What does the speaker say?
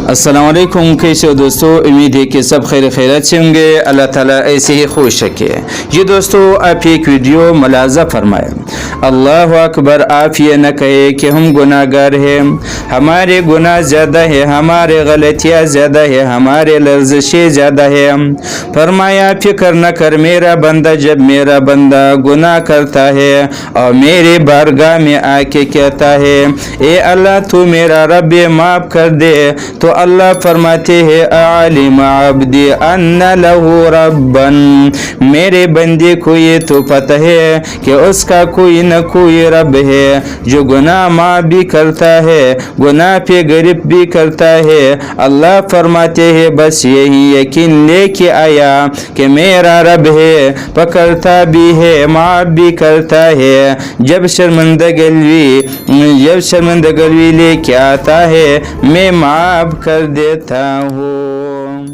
السلام علیکم، کیسے ہو دوستو؟ امید ہے کہ سب خیر خیرات سے ہوں گے۔ اللہ تعالیٰ ایسے ہی خوش رکھے۔ یہ دوستو آپ ایک ویڈیو ملاحظہ فرمائیں۔ اللہ اکبر، آپ یہ نہ کہے کہ ہم گناہ گار ہیں، ہمارے گناہ زیادہ ہے، ہمارے غلطیاں زیادہ ہے، ہمارے لرزشیں زیادہ ہے۔ فرمایا فکر نہ کر میرا بندہ، جب میرا بندہ گناہ کرتا ہے اور میرے بارگاہ میں آ کے کہتا ہے اے اللہ تو میرا رب معاف کر دے، تو اللہ فرماتے ہیں عالم عبدی ان لہو ربن، میرے بندے کو یہ تو پتہ ہے کہ اس کا کوئی نہ کوئی رب ہے جو گناہ معاف بھی کرتا ہے، گناہ پہ گرفت بھی کرتا ہے۔ اللہ فرماتے ہیں بس یہی یقین لے کے آیا کہ میرا رب ہے، پکڑتا بھی ہے، معاف بھی کرتا ہے۔ جب شرمندگی لے کے آتا ہے میں معاف کر دیتا ہوں۔